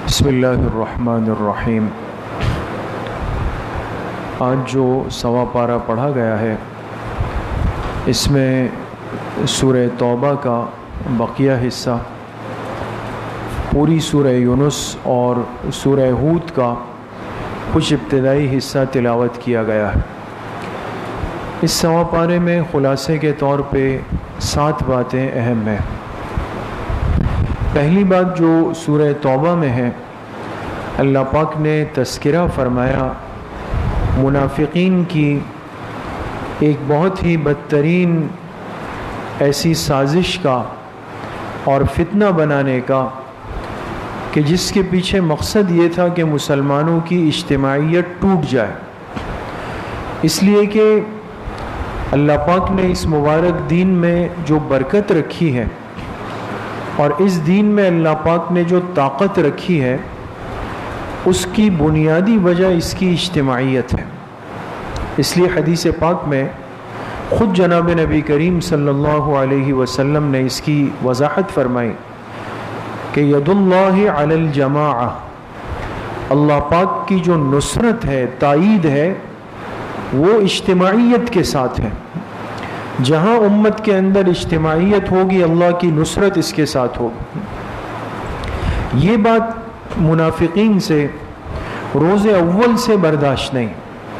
بسم اللہ الرحمن الرحیم۔ آج جو سوا پارہ پڑھا گیا ہے اس میں سورہ توبہ کا بقیہ حصہ، پوری سورہ یونس اور سورہ ہود کا کچھ ابتدائی حصہ تلاوت کیا گیا ہے۔ اس سوا پارے میں خلاصے کے طور پہ 7 باتیں اہم ہیں۔ پہلی بات جو سورہ توبہ میں ہے، اللہ پاک نے تذکرہ فرمایا منافقین کی ایک بہت ہی بدترین ایسی سازش کا اور فتنہ بنانے کا کہ جس کے پیچھے مقصد یہ تھا کہ مسلمانوں کی اجتماعیت ٹوٹ جائے، اس لیے کہ اللہ پاک نے اس مبارک دین میں جو برکت رکھی ہے اور اس دین میں اللہ پاک نے جو طاقت رکھی ہے اس کی بنیادی وجہ اس کی اجتماعیت ہے۔ اس لیے حدیث پاک میں خود جناب نبی کریم صلی اللہ علیہ وسلم نے اس کی وضاحت فرمائی کہ ید اللہ علی الجماعہ، اللہ پاک کی جو نصرت ہے، تائید ہے، وہ اجتماعیت کے ساتھ ہے۔ جہاں امت کے اندر اجتماعیت ہوگی اللہ کی نصرت اس کے ساتھ ہوگی۔ یہ بات منافقین سے روز اول سے برداشت نہیں،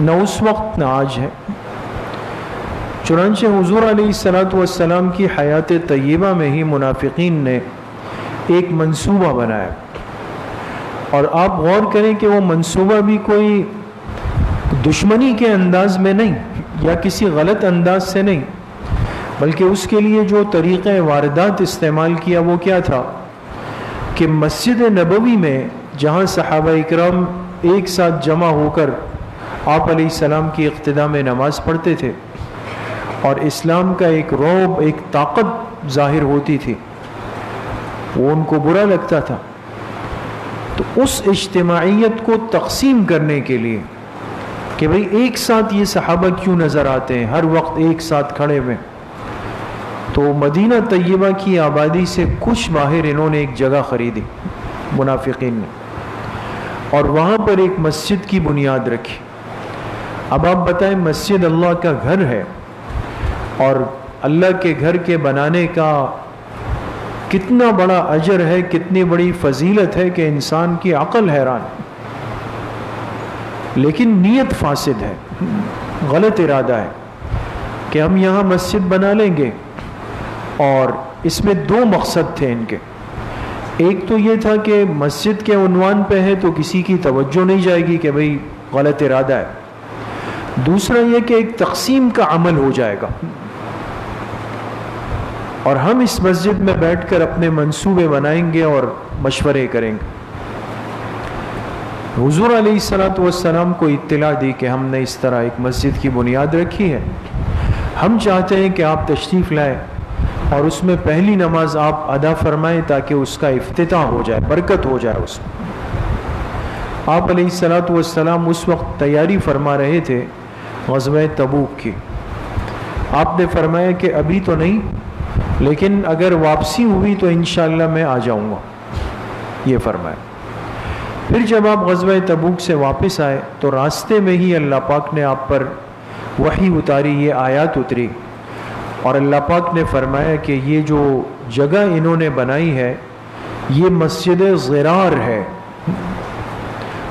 نہ اس وقت نہ آج ہے۔ چنانچہ حضور علیہ السلام کی حیات طیبہ میں ہی منافقین نے ایک منصوبہ بنایا، اور آپ غور کریں کہ وہ منصوبہ بھی کوئی دشمنی کے انداز میں نہیں یا کسی غلط انداز سے نہیں، بلکہ اس کے لیے جو طریقہ واردات استعمال کیا وہ کیا تھا کہ مسجد نبوی میں جہاں صحابہ اکرام ایک ساتھ جمع ہو کر آپ علیہ السلام کی اقتداء میں نماز پڑھتے تھے اور اسلام کا ایک رعب، ایک طاقت ظاہر ہوتی تھی، وہ ان کو برا لگتا تھا۔ تو اس اجتماعیت کو تقسیم کرنے کے لیے کہ بھئی ایک ساتھ یہ صحابہ کیوں نظر آتے ہیں ہر وقت ایک ساتھ کھڑے ہوئے، تو مدینہ طیبہ کی آبادی سے کچھ باہر انہوں نے ایک جگہ خریدی منافقین نے، اور وہاں پر ایک مسجد کی بنیاد رکھی۔ اب آپ بتائیں، مسجد اللہ کا گھر ہے اور اللہ کے گھر کے بنانے کا کتنا بڑا اجر ہے، کتنی بڑی فضیلت ہے کہ انسان کی عقل حیران، لیکن نیت فاسد ہے، غلط ارادہ ہے کہ ہم یہاں مسجد بنا لیں گے، اور اس میں 2 مقصد تھے ان کے۔ ایک تو یہ تھا کہ مسجد کے عنوان پہ ہے تو کسی کی توجہ نہیں جائے گی کہ بھئی غلط ارادہ ہے، دوسرا یہ کہ ایک تقسیم کا عمل ہو جائے گا اور ہم اس مسجد میں بیٹھ کر اپنے منصوبے بنائیں گے اور مشورے کریں گے۔ حضور علیہ السلام کو اطلاع دی کہ ہم نے اس طرح ایک مسجد کی بنیاد رکھی ہے، ہم چاہتے ہیں کہ آپ تشریف لائیں اور اس میں پہلی نماز آپ ادا فرمائیں تاکہ اس کا افتتاح ہو جائے، برکت ہو جائے اس میں۔ آپ علیہ السلام اس وقت تیاری فرما رہے تھے غزوہ تبوک کی۔ آپ نے فرمایا کہ ابھی تو نہیں، لیکن اگر واپسی ہوئی تو انشاءاللہ میں آ جاؤں گا، یہ فرمایا۔ پھر جب آپ غزوہ تبوک سے واپس آئے تو راستے میں ہی اللہ پاک نے آپ پر وحی اتاری، یہ آیات اتری، اور اللہ پاک نے فرمایا کہ یہ جو جگہ انہوں نے بنائی ہے یہ مسجد ضرار ہے،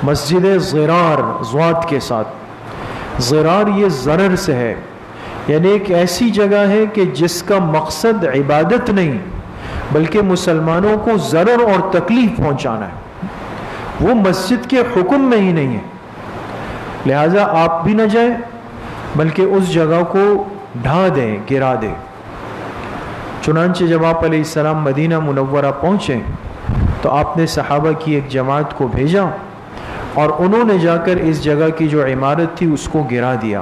مسجد ضرار ضاد کے ساتھ، ضرار یہ ضرر سے ہے، یعنی ایک ایسی جگہ ہے کہ جس کا مقصد عبادت نہیں بلکہ مسلمانوں کو ضرر اور تکلیف پہنچانا ہے، وہ مسجد کے حکم میں ہی نہیں ہے، لہٰذا آپ بھی نہ جائیں بلکہ اس جگہ کو ڈھا دیں، گرا دیں۔ چنانچہ جب آپ علیہ السلام مدینہ منورہ پہنچے تو آپ نے صحابہ کی ایک جماعت کو بھیجا اور انہوں نے جا کر اس جگہ کی جو عمارت تھی اس کو گرا دیا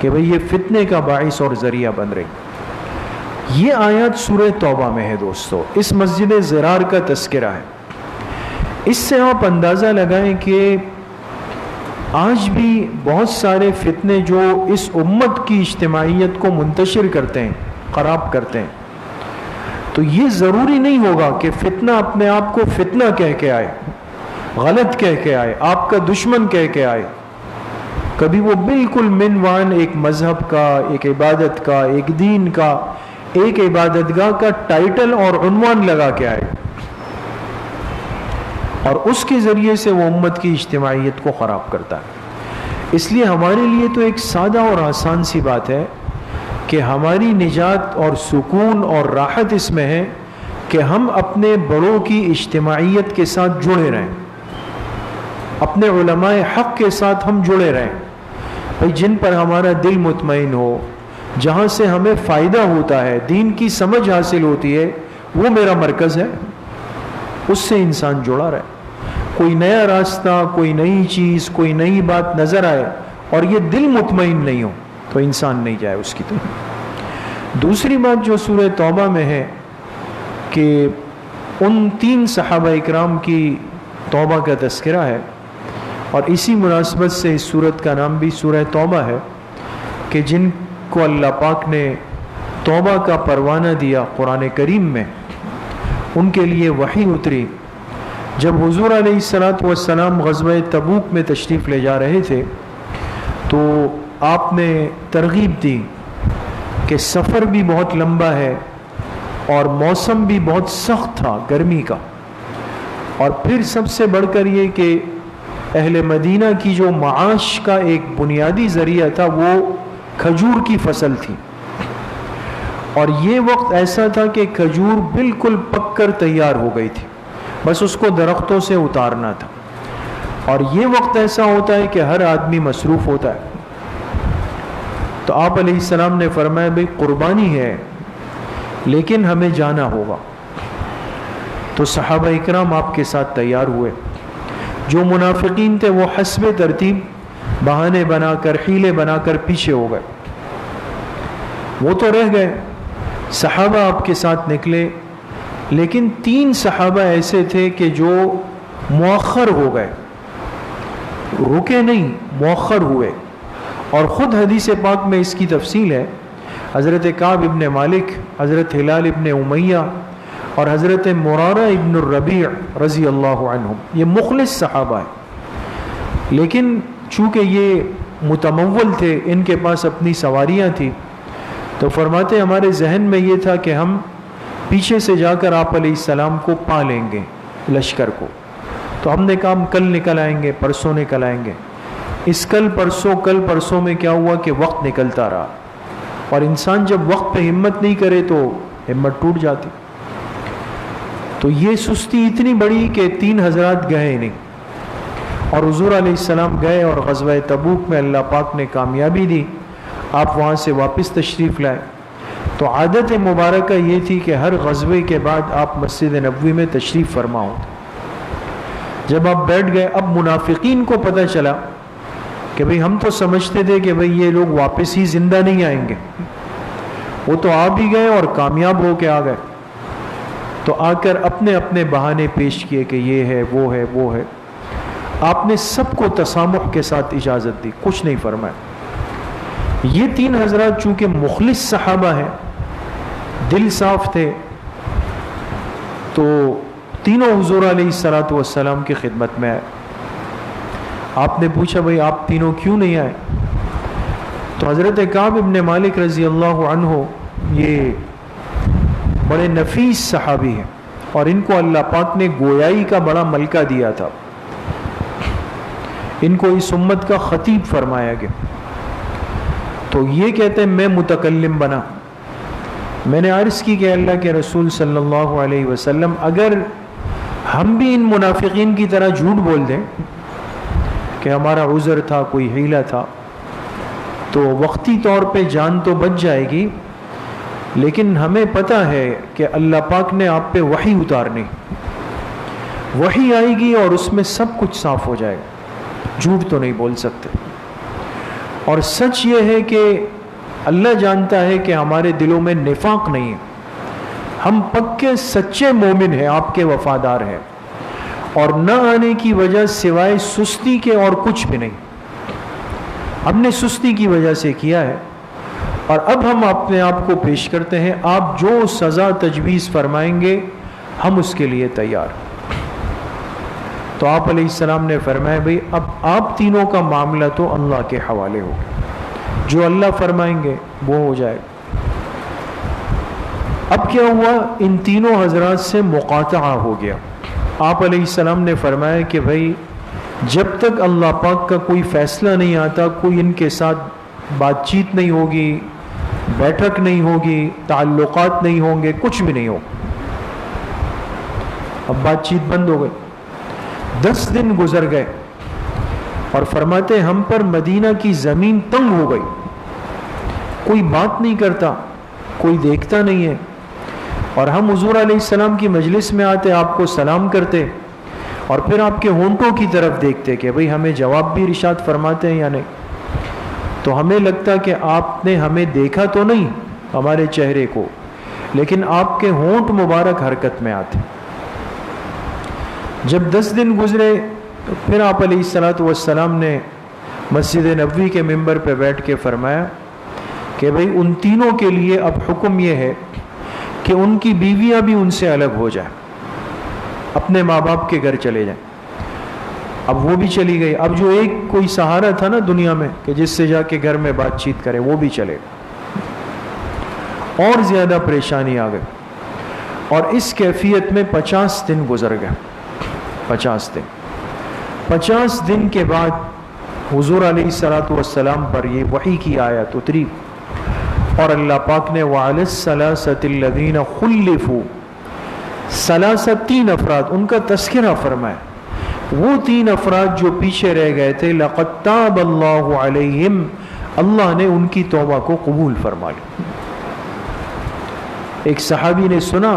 کہ بھئی یہ فتنے کا باعث اور ذریعہ بن رہی۔ یہ آیات سورہ توبہ میں ہے دوستو، اس مسجد ضرار کا تذکرہ ہے۔ اس سے آپ اندازہ لگائیں کہ آج بھی بہت سارے فتنے جو اس امت کی اجتماعیت کو منتشر کرتے ہیں خراب کرتے ہیں. تو یہ ضروری نہیں ہوگا کہ فتنہ اپنے آپ کو فتنہ کہہ کے آئے، غلط کہہ کے آئے، آپ کا دشمن کہہ کے آئے. کبھی وہ بالکل منوان ایک مذہب کا، ایک عبادت کا، ایک دین کا، ایک عبادت گاہ کا ٹائٹل اور عنوان لگا کے آئے، اور اس کے ذریعے سے وہ امت کی اجتماعیت کو خراب کرتا ہے. اس لیے ہمارے لیے تو ایک سادہ اور آسان سی بات ہے کہ ہماری نجات اور سکون اور راحت اس میں ہے کہ ہم اپنے بڑوں کی اجتماعیت کے ساتھ جڑے رہیں، اپنے علماء حق کے ساتھ ہم جڑے رہیں. بھئی جن پر ہمارا دل مطمئن ہو، جہاں سے ہمیں فائدہ ہوتا ہے، دین کی سمجھ حاصل ہوتی ہے، وہ میرا مرکز ہے. اس سے انسان جڑا رہے. کوئی نیا راستہ، کوئی نئی چیز، کوئی نئی بات نظر آئے اور یہ دل مطمئن نہیں ہو تو انسان نہیں جائے اس کی طرف. دوسری بات جو سورہ توبہ میں ہے کہ ان 3 صحابہ اکرام کی توبہ کا تذکرہ ہے، اور اسی مناسبت سے اس سورت کا نام بھی سورہ توبہ ہے کہ جن کو اللہ پاک نے توبہ کا پروانہ دیا قرآن کریم میں، ان کے لیے وحی اتری. جب حضور علیہ السلام غزوہ تبوک میں تشریف لے جا رہے تھے تو آپ نے ترغیب دی کہ سفر بھی بہت لمبا ہے اور موسم بھی بہت سخت تھا گرمی کا، اور پھر سب سے بڑھ کر یہ کہ اہل مدینہ کی جو معاش کا ایک بنیادی ذریعہ تھا وہ کھجور کی فصل تھی، اور یہ وقت ایسا تھا کہ کھجور بالکل پک کر تیار ہو گئی تھی، بس اس کو درختوں سے اتارنا تھا. اور یہ وقت ایسا ہوتا ہے کہ ہر آدمی مصروف ہوتا ہے. تو آپ علیہ السلام نے فرمایا بھئی قربانی ہے لیکن ہمیں جانا ہوگا. تو صحابہ اکرام آپ کے ساتھ تیار ہوئے. جو منافقین تھے وہ حسب ترتیب بہانے بنا کر، حیلے بنا کر پیچھے ہو گئے، وہ تو رہ گئے. صحابہ آپ کے ساتھ نکلے، لیکن 3 صحابہ ایسے تھے کہ جو مؤخر ہو گئے، رکے نہیں، مؤخر ہوئے. اور خود حدیث پاک میں اس کی تفصیل ہے. حضرت کعب ابن مالک، حضرت ہلال ابن امیہ اور حضرت مرارہ ابن الربیع رضی اللہ عنہم، یہ مخلص صحابہ ہیں، لیکن چونکہ یہ متمول تھے، ان کے پاس اپنی سواریاں تھیں، تو فرماتے ہمارے ذہن میں یہ تھا کہ ہم پیچھے سے جا کر آپ علیہ السلام کو پا لیں گے، لشکر کو. تو ہم نے کہا ہم کل نکل آئیں گے، پرسوں نکل آئیں گے. اس کل پرسوں میں کیا ہوا کہ وقت نکلتا رہا، اور انسان جب وقت پہ ہمت نہیں کرے تو ہمت ٹوٹ جاتی. تو یہ سستی اتنی بڑی کہ 3 حضرات گئے نہیں، اور حضور علیہ السلام گئے اور غزوہ تبوک میں اللہ پاک نے کامیابی دی، آپ وہاں سے واپس تشریف لائے. تو عادت مبارکہ یہ تھی کہ ہر غزوے کے بعد آپ مسجد نبوی میں تشریف فرما ہوتے. جب آپ بیٹھ گئے، اب منافقین کو پتہ چلا کہ بھئی ہم تو سمجھتے تھے کہ بھئی یہ لوگ واپس ہی زندہ نہیں آئیں گے، وہ تو آ بھی گئے اور کامیاب ہو کے آ گئے. تو آ کر اپنے اپنے بہانے پیش کیے کہ یہ ہے، وہ ہے، وہ ہے. آپ نے سب کو تسامح کے ساتھ اجازت دی، کچھ نہیں فرمایا. یہ 3 حضرات چونکہ مخلص صحابہ ہیں، دل صاف تھے، تو تینوں حضور علیہ السلام کی خدمت میں آئے. آپ نے پوچھا بھئی آپ تینوں کیوں نہیں آئے؟ تو حضرت کعب ابن مالک رضی اللہ عنہ یہ بڑے نفیس صحابی ہیں، اور ان کو اللہ پاک نے گویائی کا بڑا ملکہ دیا تھا. ان کو اس امت کا خطیب فرمایا گیا. تو یہ کہتے ہیں میں متکلم بنا. میں نے عرض کی کہ اللہ کے رسول صلی اللہ علیہ وسلم اگر ہم بھی ان منافقین کی طرح جھوٹ بول دیں کہ ہمارا عذر تھا، کوئی حیلہ تھا، تو وقتی طور پہ جان تو بچ جائے گی، لیکن ہمیں پتہ ہے کہ اللہ پاک نے آپ پہ وحی اتارنی، وحی آئے گی اور اس میں سب کچھ صاف ہو جائے گا. جھوٹ تو نہیں بول سکتے. اور سچ یہ ہے کہ اللہ جانتا ہے کہ ہمارے دلوں میں نفاق نہیں ہے، ہم پکے سچے مومن ہیں، آپ کے وفادار ہیں، اور نہ آنے کی وجہ سوائے سستی کے اور کچھ بھی نہیں. ہم نے سستی کی وجہ سے کیا ہے، اور اب ہم اپنے آپ کو پیش کرتے ہیں، آپ جو سزا تجویز فرمائیں گے ہم اس کے لیے تیار۔ تو آپ علیہ السلام نے فرمایا بھئی اب آپ تینوں کا معاملہ تو اللہ کے حوالے ہو، جو اللہ فرمائیں گے وہ ہو جائے۔ اب کیا ہوا، ان تینوں حضرات سے مقاطعہ ہو گیا۔ آپ علیہ السلام نے فرمایا کہ بھئی جب تک اللہ پاک کا کوئی فیصلہ نہیں آتا، کوئی ان کے ساتھ بات چیت نہیں ہوگی، بیٹھک نہیں ہوگی، تعلقات نہیں ہوں گے، کچھ بھی نہیں ہوگا۔ اب بات چیت بند ہو گئی۔ 10 دن گزر گئے اور فرماتے ہم پر مدینہ کی زمین تنگ ہو گئی، کوئی بات نہیں کرتا، کوئی دیکھتا نہیں ہے، اور ہم حضور علیہ السلام کی مجلس میں آتے، آپ کو سلام کرتے اور پھر آپ کے ہونٹوں کی طرف دیکھتے کہ بھئی ہمیں جواب بھی ارشاد فرماتے ہیں یا نہیں۔ تو ہمیں لگتا کہ آپ نے ہمیں دیکھا تو نہیں ہمارے چہرے کو، لیکن آپ کے ہونٹ مبارک حرکت میں آتے۔ جب 10 دن گزرے تو پھر آپ علیہ السلام نے مسجد نبوی کے ممبر پہ بیٹھ کے فرمایا کہ بھئی ان تینوں کے لیے اب حکم یہ ہے کہ ان کی بیویاں بھی ان سے الگ ہو جائیں، اپنے ماں باپ کے گھر چلے جائیں۔ اب وہ بھی چلی گئی، اب جو ایک کوئی سہارا تھا نا دنیا میں کہ جس سے جا کے گھر میں بات چیت کرے، وہ بھی چلے گئے، اور زیادہ پریشانی آ گئی۔ اور اس کیفیت میں 50 دن گزر گئے۔ 50 دن کے بعد حضور علیہ السلام پر یہ وحی کی آیت اتری، اور اللہ پاک نے وَعَلَى الثَّلَاثَةِ الَّذِينَ خُلِّفُوا، 3 افراد ان کا تذکرہ فرمایا، وہ 3 افراد جو پیچھے رہ گئے تھے، لَقَدْ تَابَ اللَّهُ عَلَيْهِمْ، اللہ نے ان کی توبہ کو قبول فرما لی۔ ایک صحابی نے سنا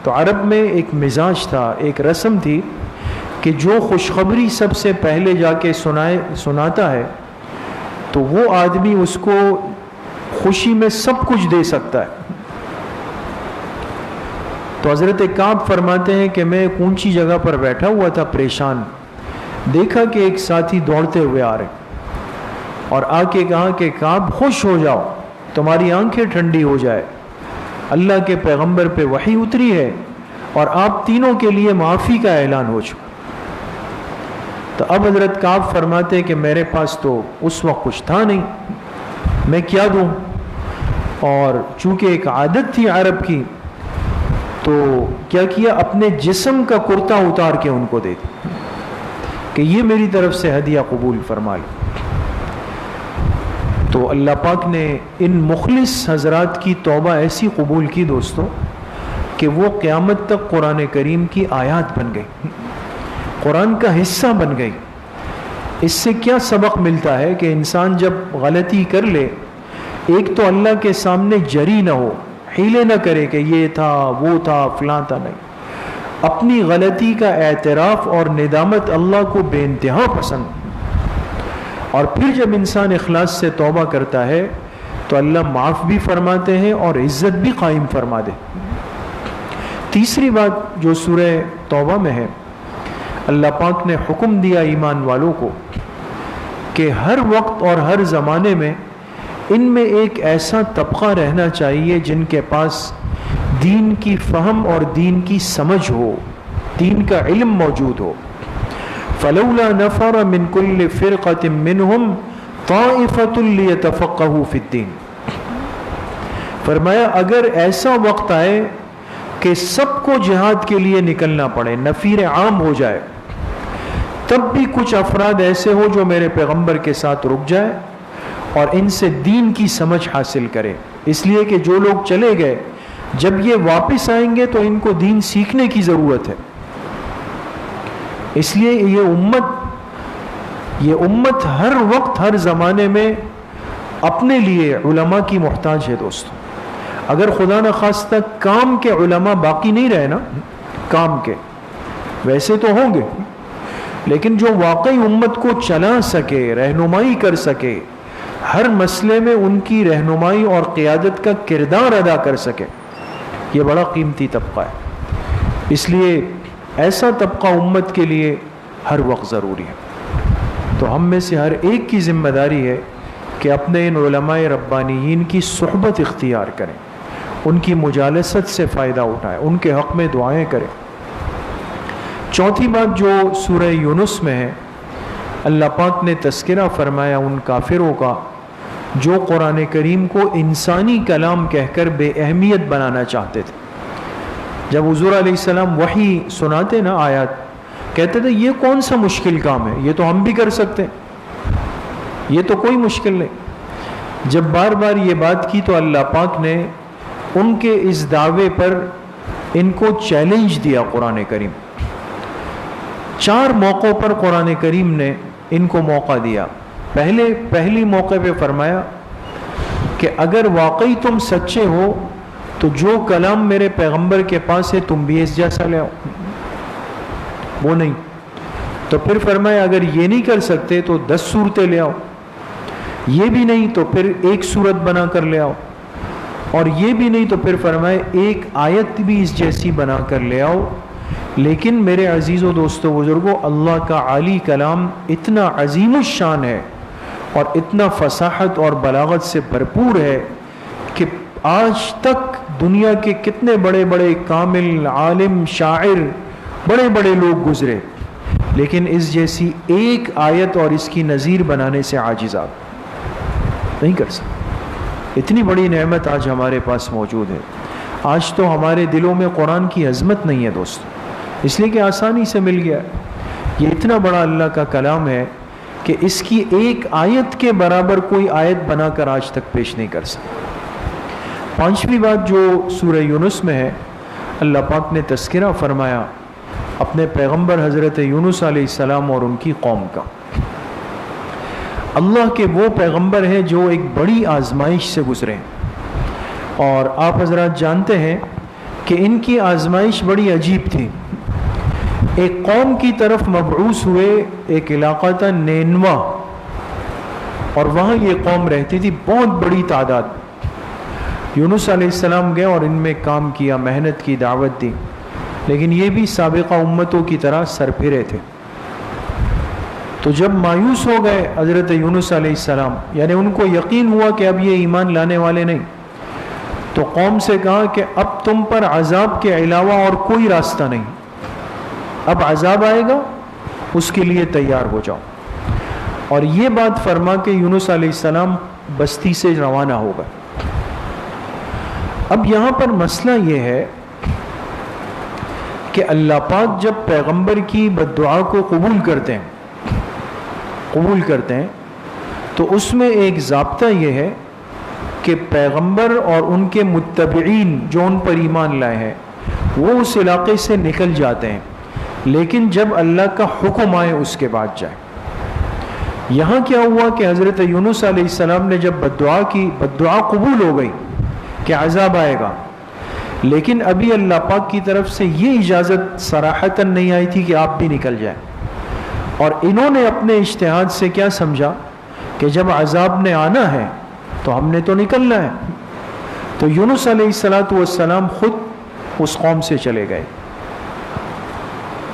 تو عرب میں ایک مزاج تھا، ایک رسم تھی کہ جو خوشخبری سب سے پہلے جا کے سناتا ہے تو وہ آدمی اس کو خوشی میں سب کچھ دے سکتا ہے۔ تو حضرت کعب فرماتے ہیں کہ میں ایک اونچی جگہ پر بیٹھا ہوا تھا پریشان، دیکھا کہ ایک ساتھی دوڑتے ہوئے آ رہے اور آ کے کہا کہ کعب خوش ہو جاؤ، تمہاری آنکھیں ٹھنڈی ہو جائے، اللہ کے پیغمبر پہ وحی اتری ہے اور آپ تینوں کے لیے معافی کا اعلان ہو چکا۔ تو اب حضرت کعب فرماتے کہ میرے پاس تو اس وقت کچھ تھا نہیں، میں کیا دوں، اور چونکہ ایک عادت تھی عرب کی تو کیا کیا، اپنے جسم کا کرتا اتار کے ان کو دے دی کہ یہ میری طرف سے ہدیہ قبول فرما لو۔ تو اللہ پاک نے ان مخلص حضرات کی توبہ ایسی قبول کی دوستو کہ وہ قیامت تک قرآن کریم کی آیات بن گئی، قرآن کا حصہ بن گئی۔ اس سے کیا سبق ملتا ہے کہ انسان جب غلطی کر لے، ایک تو اللہ کے سامنے جری نہ ہو، حیلے نہ کرے کہ یہ تھا وہ تھا فلاں تھا، نہیں، اپنی غلطی کا اعتراف اور ندامت اللہ کو بے انتہا پسند، اور پھر جب انسان اخلاص سے توبہ کرتا ہے تو اللہ معاف بھی فرماتے ہیں اور عزت بھی قائم فرما دے۔ تیسری بات جو سورہ توبہ میں ہے، اللہ پاک نے حکم دیا ایمان والوں کو کہ ہر وقت اور ہر زمانے میں ان میں ایک ایسا طبقہ رہنا چاہیے جن کے پاس دین کی فہم اور دین کی سمجھ ہو، دین کا علم موجود ہو۔ فَلَوْلَا نَفَرَ مِن كُلِّ فِرْقَةٍ مِّنْهُمْ طَائِفَةٌ لِيَتَفَقَّهُوا فِي الدِّينِ، فرمایا اگر ایسا وقت آئے کہ سب کو جہاد کے لیے نکلنا پڑے، نفیر عام ہو جائے، تب بھی کچھ افراد ایسے ہو جو میرے پیغمبر کے ساتھ رک جائے اور ان سے دین کی سمجھ حاصل کرے، اس لیے کہ جو لوگ چلے گئے جب یہ واپس آئیں گے تو ان کو دین سیکھنے کی ضرورت ہے۔ اس لیے یہ امت ہر وقت ہر زمانے میں اپنے لیے علماء کی محتاج ہے دوستو۔ اگر خدا نخواستہ کام کے علماء باقی نہیں رہے نا، کام کے ویسے تو ہوں گے، لیکن جو واقعی امت کو چلا سکے، رہنمائی کر سکے، ہر مسئلے میں ان کی رہنمائی اور قیادت کا کردار ادا کر سکے، یہ بڑا قیمتی طبقہ ہے۔ اس لیے ایسا طبقہ امت کے لیے ہر وقت ضروری ہے۔ تو ہم میں سے ہر ایک کی ذمہ داری ہے کہ اپنے ان علماء ربانیین کی صحبت اختیار کریں، ان کی مجالست سے فائدہ اٹھائیں، ان کے حق میں دعائیں کریں۔ چوتھی بات جو سورہ یونس میں ہے، اللہ پاک نے تذکرہ فرمایا ان کافروں کا جو قرآن کریم کو انسانی کلام کہہ کر بے اہمیت بنانا چاہتے تھے۔ جب حضور علیہ السلام وحی سناتے نا آیات، کہتے تھے یہ کون سا مشکل کام ہے، یہ تو ہم بھی کر سکتے ہیں، یہ تو کوئی مشکل نہیں۔ جب بار بار یہ بات کی تو اللہ پاک نے ان کے اس دعوے پر ان کو چیلنج دیا۔ قرآن کریم 4 موقعوں پر قرآن کریم نے ان کو موقع دیا۔ پہلی موقع پہ فرمایا کہ اگر واقعی تم سچے ہو تو جو کلام میرے پیغمبر کے پاس ہے تم بھی اس جیسا لے آؤ، وہ نہیں تو پھر فرمایا اگر یہ نہیں کر سکتے تو 10 صورتیں لے آؤ، یہ بھی نہیں تو پھر 1 صورت بنا کر لے آؤ، اور یہ بھی نہیں تو پھر فرمائے 1 آیت بھی اس جیسی بنا کر لے آؤ۔ لیکن میرے عزیز و دوستو بزرگوں، اللہ کا عالی کلام اتنا عظیم الشان ہے اور اتنا فصاحت اور بلاغت سے بھرپور ہے کہ آج تک دنیا کے کتنے بڑے بڑے کامل عالم شاعر بڑے بڑے لوگ گزرے، لیکن اس جیسی 1 آیت اور اس کی نظیر بنانے سے عاجز آپ نہیں کر سکتے۔ اتنی بڑی نعمت آج ہمارے پاس موجود ہے۔ آج تو ہمارے دلوں میں قرآن کی عظمت نہیں ہے دوستو، اس لیے کہ آسانی سے مل گیا۔ یہ اتنا بڑا اللہ کا کلام ہے کہ اس کی 1 آیت کے برابر کوئی آیت بنا کر آج تک پیش نہیں کر سکتا۔ 5ویں بات جو سورہ یونس میں ہے، اللہ پاک نے تذکرہ فرمایا اپنے پیغمبر حضرت یونس علیہ السلام اور ان کی قوم کا۔ اللہ کے وہ پیغمبر ہیں جو ایک بڑی آزمائش سے گزرے ہیں، اور آپ حضرات جانتے ہیں کہ ان کی آزمائش بڑی عجیب تھی۔ ایک قوم کی طرف مبعوث ہوئے، ایک علاقہ تھا نینوا، اور وہاں یہ قوم رہتی تھی بہت بڑی تعداد۔ یونس علیہ السلام گئے اور ان میں کام کیا، محنت کی، دعوت دی، لیکن یہ بھی سابقہ امتوں کی طرح سرپھرے تھے۔ تو جب مایوس ہو گئے حضرت یونس علیہ السلام، یعنی ان کو یقین ہوا کہ اب یہ ایمان لانے والے نہیں، تو قوم سے کہا کہ اب تم پر عذاب کے علاوہ اور کوئی راستہ نہیں، اب عذاب آئے گا، اس کے لیے تیار ہو جاؤ۔ اور یہ بات فرما کے یونس علیہ السلام بستی سے روانہ ہو گئے۔ اب یہاں پر مسئلہ یہ ہے کہ اللہ پاک جب پیغمبر کی بددعا کو قبول کرتے ہیں تو اس میں ایک ضابطہ یہ ہے کہ پیغمبر اور ان کے متبعین جو ان پر ایمان لائے ہیں وہ اس علاقے سے نکل جاتے ہیں، لیکن جب اللہ کا حکم آئے اس کے بعد جائیں۔ یہاں کیا ہوا کہ حضرت یونس علیہ السلام نے جب بددعا کی، بددعا قبول ہو گئی کہ عذاب آئے گا، لیکن ابھی اللہ پاک کی طرف سے یہ اجازت صراحتاً نہیں آئی تھی کہ آپ بھی نکل جائیں، اور انہوں نے اپنے اجتہاد سے کیا سمجھا کہ جب عذاب نے آنا ہے تو ہم نے تو نکلنا ہے۔ تو یونس علیہ السلام خود اس قوم سے چلے گئے۔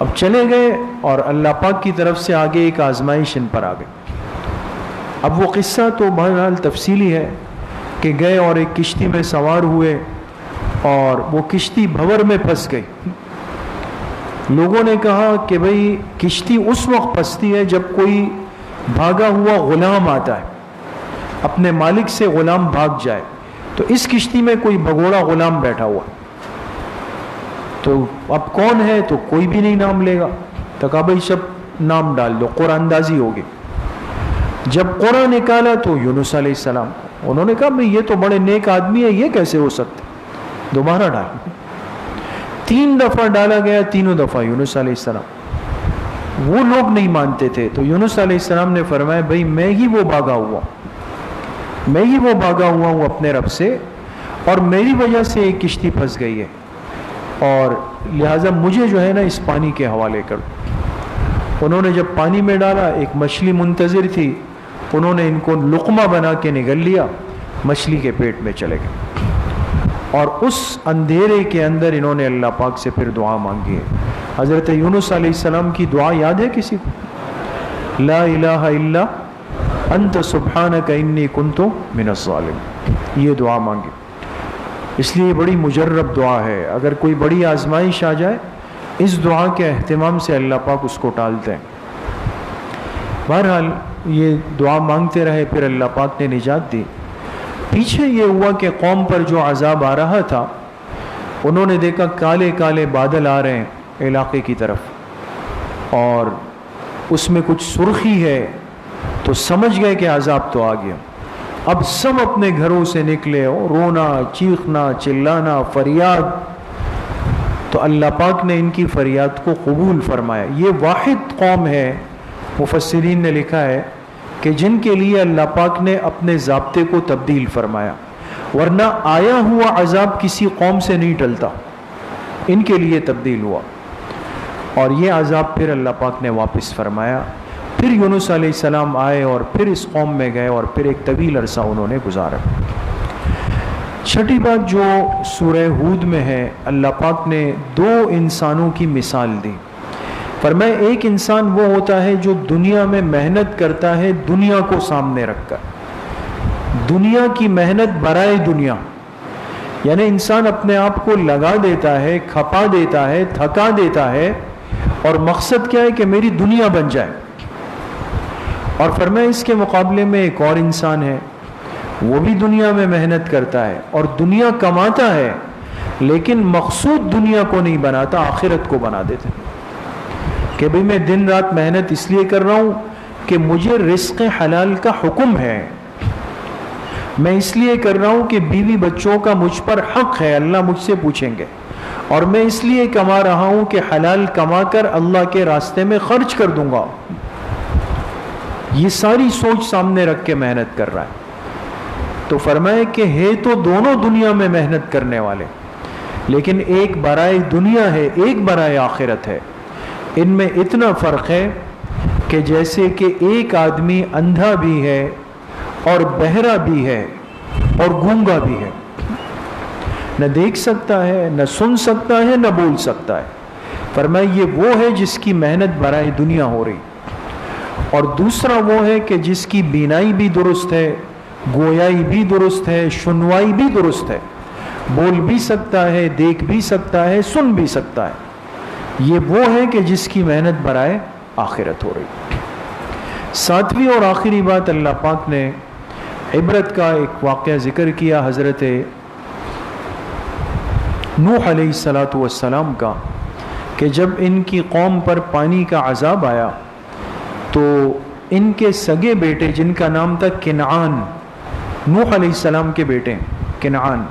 اب چلے گئے اور اللہ پاک کی طرف سے آگے ایک آزمائش ان پر آ گئی۔ اب وہ قصہ تو بہرحال تفصیلی ہے کہ گئے اور ایک کشتی میں سوار ہوئے اور وہ کشتی بھنور میں پھنس گئی۔ لوگوں نے کہا کہ بھئی کشتی اس وقت پھنستی ہے جب کوئی بھاگا ہوا غلام آتا ہے، اپنے مالک سے غلام بھاگ جائے، تو اس کشتی میں کوئی بھگوڑا غلام بیٹھا ہوا، تو اب کون ہے تو کوئی بھی نہیں نام لے گا، تو کہا بھئی سب نام ڈال دو، قرآن اندازی ہوگی۔ جب قرآن نکالا تو یونس علیہ السلام، انہوں نے کہا بھئی یہ تو بڑے نیک آدمی ہے، یہ کیسے ہو سکتے، دوبارہ ڈال۔ 3 دفعہ ڈالا گیا، تینوں دفعہ یونس علیہ السلام، وہ لوگ نہیں مانتے تھے، تو یونس علیہ السلام نے فرمایا بھئی میں ہی وہ بھاگا ہوا ہوں اپنے رب سے، اور میری وجہ سے ایک کشتی پھنس گئی ہے، اور لہٰذا مجھے جو ہے نا اس پانی کے حوالے کر دو۔ انہوں نے جب پانی میں ڈالا، ایک مچھلی منتظر تھی، انہوں نے ان کو لقمہ بنا کے نگل لیا، مچھلی کے پیٹ میں چلے گئے، اور اس اندھیرے کے اندر انہوں نے اللہ پاک سے پھر دعا مانگی ہے۔ حضرت یونس علیہ السلام کی دعا یاد ہے کسی کو؟ لا الہ الا انت سبحانک انی کنت من الظالمین، یہ دعا مانگی۔ اس لیے بڑی مجرب دعا ہے، اگر کوئی بڑی آزمائش آ جائے اس دعا کے اہتمام سے اللہ پاک اس کو ٹالتے ہیں۔ بہرحال یہ دعا مانگتے رہے، پھر اللہ پاک نے نجات دی۔ پیچھے یہ ہوا کہ قوم پر جو عذاب آ رہا تھا، انہوں نے دیکھا کالے کالے بادل آ رہے ہیں علاقے کی طرف، اور اس میں کچھ سرخی ہے، تو سمجھ گئے کہ عذاب تو آ گیا۔ اب سب اپنے گھروں سے نکلے، رونا، چیخنا، چلانا، فریاد۔ تو اللہ پاک نے ان کی فریاد کو قبول فرمایا۔ یہ واحد قوم ہے، مفسرین نے لکھا ہے، کہ جن کے لیے اللہ پاک نے اپنے ضابطے کو تبدیل فرمایا، ورنہ آیا ہوا عذاب کسی قوم سے نہیں ٹلتا، ان کے لیے تبدیل ہوا۔ اور یہ عذاب پھر اللہ پاک نے واپس فرمایا۔ پھر یونس علیہ السلام آئے اور پھر اس قوم میں گئے، اور پھر ایک طویل عرصہ انہوں نے گزارا۔ چھٹی بات جو سورہ ہود میں ہے، اللہ پاک نے دو انسانوں کی مثال دی۔ فرمایا ایک انسان وہ ہوتا ہے جو دنیا میں محنت کرتا ہے دنیا کو سامنے رکھ کر، دنیا کی محنت برائے دنیا، یعنی انسان اپنے آپ کو لگا دیتا ہے، کھپا دیتا ہے، تھکا دیتا ہے، اور مقصد کیا ہے کہ میری دنیا بن جائے۔ اور فرمایا اس کے مقابلے میں ایک اور انسان ہے، وہ بھی دنیا میں محنت کرتا ہے اور دنیا کماتا ہے، لیکن مقصود دنیا کو نہیں بناتا، آخرت کو بنا دیتا ہے کہ بھئی میں دن رات محنت اس لیے کر رہا ہوں کہ مجھے رزق حلال کا حکم ہے، میں اس لیے کر رہا ہوں کہ بیوی بچوں کا مجھ پر حق ہے، اللہ مجھ سے پوچھیں گے، اور میں اس لیے کما رہا ہوں کہ حلال کما کر اللہ کے راستے میں خرچ کر دوں گا۔ یہ ساری سوچ سامنے رکھ کے محنت کر رہا ہے۔ تو فرمائے کہ ہے تو دونوں دنیا میں محنت کرنے والے، لیکن ایک برائے دنیا ہے، ایک برائے آخرت ہے۔ ان میں اتنا فرق ہے کہ جیسے کہ ایک آدمی اندھا بھی ہے اور بہرا بھی ہے اور گونگا بھی ہے، نہ دیکھ سکتا ہے، نہ سن سکتا ہے، نہ بول سکتا ہے۔ فرمایا یہ وہ ہے جس کی محنت برائے دنیا ہو رہی، اور دوسرا وہ ہے کہ جس کی بینائی بھی درست ہے، گویائی بھی درست ہے، سنوائی بھی درست ہے، بول بھی سکتا ہے، دیکھ بھی سکتا ہے، سن بھی سکتا ہے۔ یہ وہ ہے کہ جس کی محنت برائے آخرت ہو رہی۔ ساتویں اور آخری بات، اللہ پاک نے عبرت کا ایک واقعہ ذکر کیا حضرت نوح علیہ السلام کا، کہ جب ان کی قوم پر پانی کا عذاب آیا تو ان کے سگے بیٹے جن کا نام تھا کنعان، نوح علیہ السلام کے بیٹے کنعان،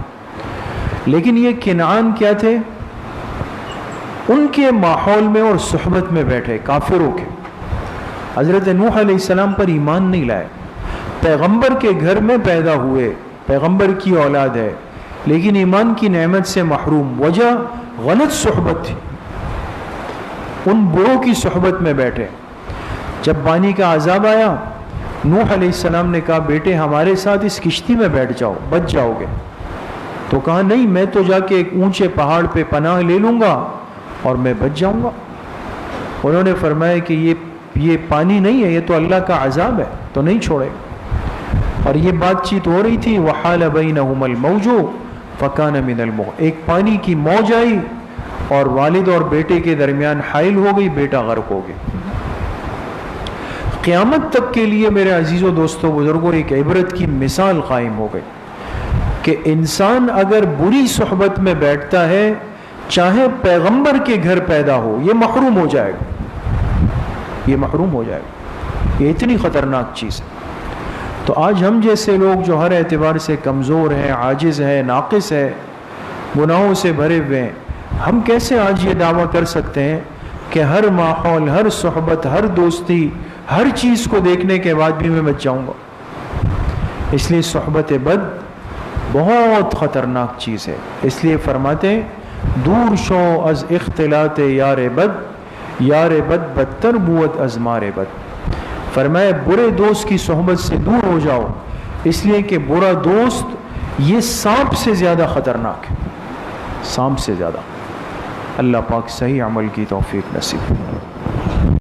لیکن یہ کنعان کیا تھے؟ ان کے ماحول میں اور صحبت میں بیٹھے کافروں کے، حضرت نوح علیہ السلام پر ایمان نہیں لائے، پیغمبر کے گھر میں پیدا ہوئے، پیغمبر کی اولاد ہے، لیکن ایمان کی نعمت سے محروم، وجہ غلط صحبت تھی، ان بڑوں کی صحبت میں بیٹھے۔ جب پانی کا عذاب آیا، نوح علیہ السلام نے کہا بیٹے ہمارے ساتھ اس کشتی میں بیٹھ جاؤ، بچ جاؤ گے۔ تو کہا نہیں، میں تو جا کے ایک اونچے پہاڑ پہ پناہ لے لوں گا اور میں بچ جاؤں گا۔ انہوں نے فرمایا کہ یہ پانی نہیں ہے، یہ تو اللہ کا عذاب ہے، تو نہیں چھوڑے۔ اور یہ بات چیت ہو رہی تھی، وَحَالَ بَيْنَهُمَا الْمَوْجُ فَكَانَ مِنَ الْمُغْرَقِينَ، ایک پانی کی موج آئی اور والد اور بیٹے کے درمیان حائل ہو گئی، بیٹا غرق ہو گیا۔ قیامت تک کے لیے میرے عزیز و دوستو بزرگوں ایک عبرت کی مثال قائم ہو گئی کہ انسان اگر بری صحبت میں بیٹھتا ہے، چاہے پیغمبر کے گھر پیدا ہو، یہ محروم ہو جائے گا، یہ محروم ہو جائے گا۔ یہ اتنی خطرناک چیز ہے۔ تو آج ہم جیسے لوگ جو ہر اعتبار سے کمزور ہیں، عاجز ہیں، ناقص ہیں، گناہوں سے بھرے ہوئے ہیں، ہم کیسے آج یہ دعویٰ کر سکتے ہیں کہ ہر ماحول، ہر صحبت، ہر دوستی، ہر چیز کو دیکھنے کے بعد بھی میں بچ جاؤں گا؟ اس لیے صحبت بد بہت خطرناک چیز ہے۔ اس لیے فرماتے ہیں دور شو از اختلاط یار بد، یار بد بدتر بوت از مار بد۔ فرمایا برے دوست کی صحبت سے دور ہو جاؤ، اس لیے کہ برا دوست یہ سانپ سے زیادہ خطرناک ہے، سانپ سے زیادہ۔ اللہ پاک صحیح عمل کی توفیق نصیب۔